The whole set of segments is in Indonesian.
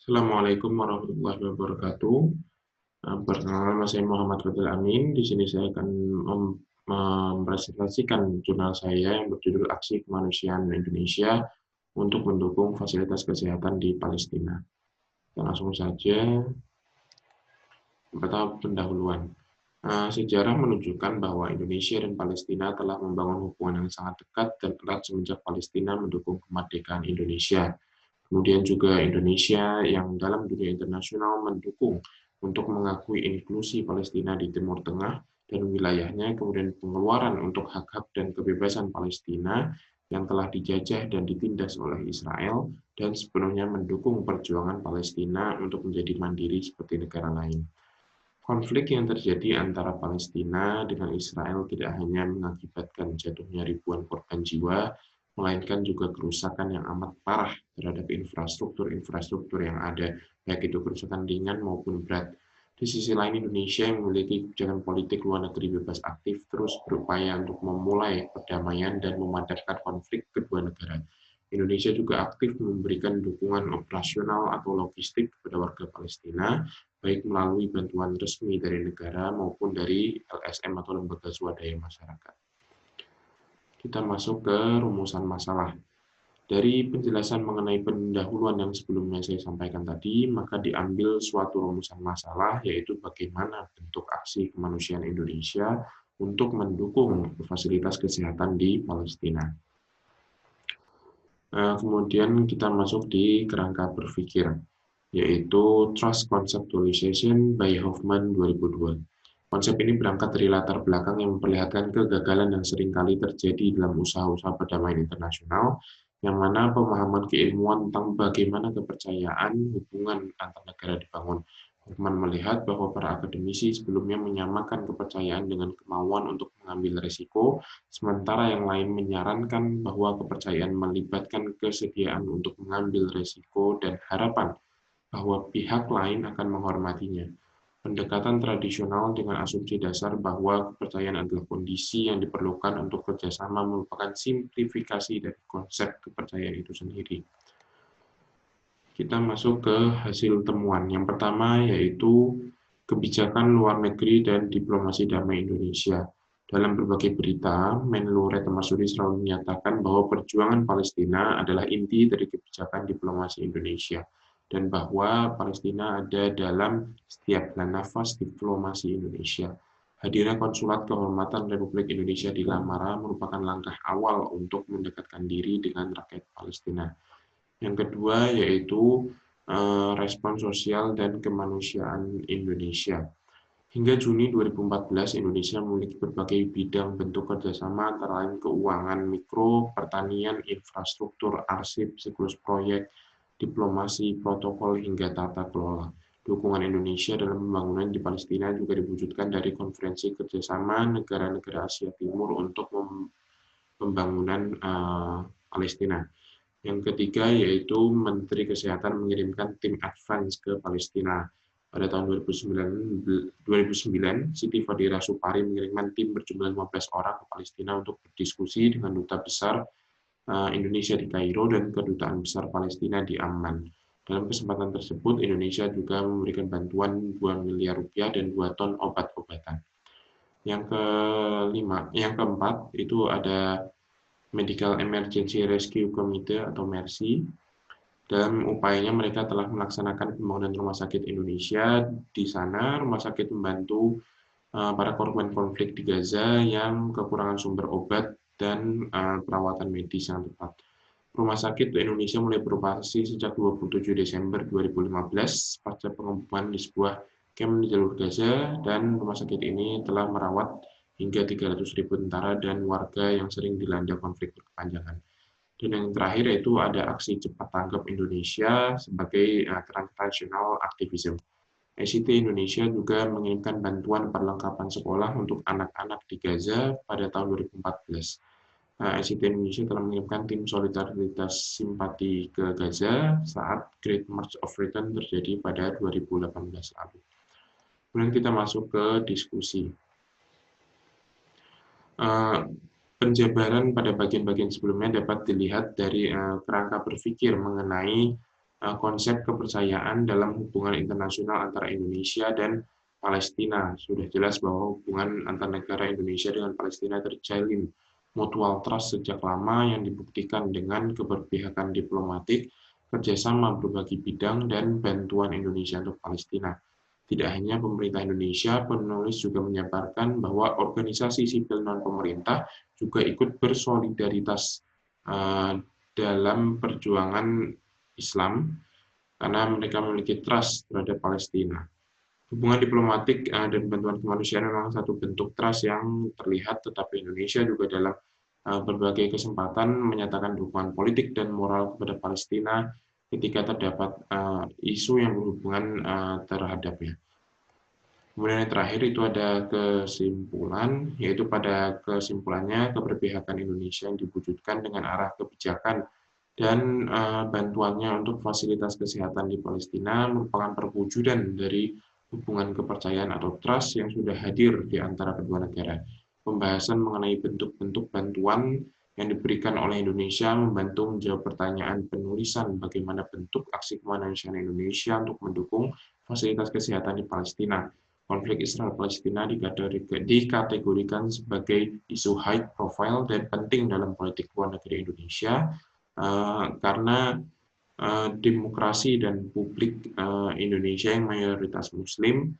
Assalamualaikum warahmatullahi wabarakatuh. Perkenalkan, nama saya Muhammad Fadil Amin. Di sini saya akan mempresentasikan jurnal saya yang berjudul Aksi Kemanusiaan Indonesia untuk mendukung fasilitas kesehatan di Palestina. Kita langsung saja. Pertama, pendahuluan. Sejarah menunjukkan bahwa Indonesia dan Palestina telah membangun hubungan yang sangat dekat dan erat semenjak Palestina mendukung kemerdekaan Indonesia. Kemudian juga Indonesia yang dalam dunia internasional mendukung untuk mengakui inklusi Palestina di Timur Tengah dan wilayahnya, kemudian pengeluaran untuk hak-hak dan kebebasan Palestina yang telah dijajah dan ditindas oleh Israel, dan sepenuhnya mendukung perjuangan Palestina untuk menjadi mandiri seperti negara lain. Konflik yang terjadi antara Palestina dengan Israel tidak hanya mengakibatkan jatuhnya ribuan korban jiwa, melainkan juga kerusakan yang amat parah terhadap infrastruktur yang ada, baik itu kerusakan ringan maupun berat. Di sisi lain, Indonesia yang memiliki kebijakan politik luar negeri bebas aktif terus berupaya untuk memulai perdamaian dan memadamkan konflik kedua negara. Indonesia juga aktif memberikan dukungan operasional atau logistik kepada warga Palestina, baik melalui bantuan resmi dari negara maupun dari LSM atau lembaga swadaya masyarakat. Kita masuk ke rumusan masalah. Dari penjelasan mengenai pendahuluan yang sebelumnya saya sampaikan tadi, maka diambil suatu rumusan masalah, yaitu bagaimana bentuk aksi kemanusiaan Indonesia untuk mendukung fasilitas kesehatan di Palestina. Kemudian kita masuk di kerangka berpikir, yaitu Trust Conceptualization by Hoffman 2002. Konsep ini berangkat dari latar belakang yang memperlihatkan kegagalan yang seringkali terjadi dalam usaha-usaha perdamaian internasional, yang mana pemahaman keilmuan tentang bagaimana kepercayaan hubungan antar negara dibangun. Hoffman melihat bahwa para akademisi sebelumnya menyamakan kepercayaan dengan kemauan untuk mengambil risiko, sementara yang lain menyarankan bahwa kepercayaan melibatkan kesediaan untuk mengambil risiko dan harapan bahwa pihak lain akan menghormatinya. Pendekatan tradisional dengan asumsi dasar bahwa kepercayaan adalah kondisi yang diperlukan untuk kerjasama merupakan simplifikasi dari konsep kepercayaan itu sendiri. Kita masuk ke hasil temuan. Yang pertama yaitu kebijakan luar negeri dan diplomasi damai Indonesia. Dalam berbagai berita, Menlu Retno Marsudi selalu menyatakan bahwa perjuangan Palestina adalah inti dari kebijakan diplomasi Indonesia, dan bahwa Palestina ada dalam setiap belah nafas diplomasi Indonesia. Hadirnya konsulat kehormatan Republik Indonesia di Lamara merupakan langkah awal untuk mendekatkan diri dengan rakyat Palestina. Yang kedua yaitu respon sosial dan kemanusiaan Indonesia. Hingga Juni 2014, Indonesia memiliki berbagai bidang bentuk kerjasama antara lain keuangan mikro, pertanian, infrastruktur, arsip, siklus proyek, diplomasi, protokol, hingga tata kelola. Dukungan Indonesia dalam pembangunan di Palestina juga diwujudkan dari konferensi kerjasama negara-negara Asia Timur untuk pembangunan Palestina. Yang ketiga yaitu Menteri Kesehatan mengirimkan tim advance ke Palestina. Pada tahun 2009, Siti Fadira Supari mengirimkan tim berjumlah 15 orang ke Palestina untuk berdiskusi dengan Duta Besar Indonesia di Kairo dan Kedutaan Besar Palestina di Amman. Dalam kesempatan tersebut, Indonesia juga memberikan bantuan 2 miliar rupiah dan 2 ton obat-obatan. Yang keempat itu ada Medical Emergency Rescue Committee atau MERSI. Dalam upayanya mereka telah melaksanakan pembangunan rumah sakit Indonesia. Di sana rumah sakit membantu para korban konflik di Gaza yang kekurangan sumber obat dan perawatan medis yang tepat. Rumah sakit Indonesia mulai beroperasi sejak 27 Desember 2015 pasca pengeboman di sebuah kamp di jalur Gaza, dan rumah sakit ini telah merawat hingga 300.000 tentara dan warga yang sering dilanda konflik berkepanjangan. Dan yang terakhir yaitu ada aksi cepat tanggap Indonesia sebagai transnational activism. ICT Indonesia juga mengirimkan bantuan perlengkapan sekolah untuk anak-anak di Gaza pada tahun 2014. ICT Indonesia telah mengirimkan tim solidaritas simpati ke Gaza saat Great March of Return terjadi pada 2018 lalu. Kemudian kita masuk ke diskusi. Penjabaran pada bagian-bagian sebelumnya dapat dilihat dari kerangka berpikir mengenai konsep kepercayaan dalam hubungan internasional antara Indonesia dan Palestina. Sudah jelas bahwa hubungan antar negara Indonesia dengan Palestina terjalin mutual trust sejak lama yang dibuktikan dengan keberpihakan diplomatik, kerjasama berbagai bidang, dan bantuan Indonesia untuk Palestina. Tidak hanya pemerintah Indonesia, penulis juga menyampaikan bahwa organisasi sipil non-pemerintah juga ikut bersolidaritas dalam perjuangan Islam karena mereka memiliki trust terhadap Palestina. Hubungan diplomatik dan bantuan kemanusiaan memang satu bentuk trust yang terlihat, tetapi Indonesia juga dalam berbagai kesempatan menyatakan dukungan politik dan moral kepada Palestina ketika terdapat isu yang berhubungan terhadapnya. Kemudian yang terakhir itu ada kesimpulan, yaitu pada kesimpulannya keberpihakan Indonesia yang diwujudkan dengan arah kebijakan dan bantuannya untuk fasilitas kesehatan di Palestina merupakan perwujudan dari hubungan kepercayaan atau trust yang sudah hadir di antara kedua negara. Pembahasan mengenai bentuk-bentuk bantuan yang diberikan oleh Indonesia membantu menjawab pertanyaan penulisan bagaimana bentuk aksi kemanusiaan Indonesia untuk mendukung fasilitas kesehatan di Palestina. Konflik Israel-Palestina dikategorikan sebagai isu high profile dan penting dalam politik luar negeri Indonesia karena demokrasi dan publik Indonesia yang mayoritas Muslim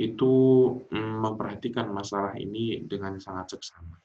itu memperhatikan masalah ini dengan sangat seksama.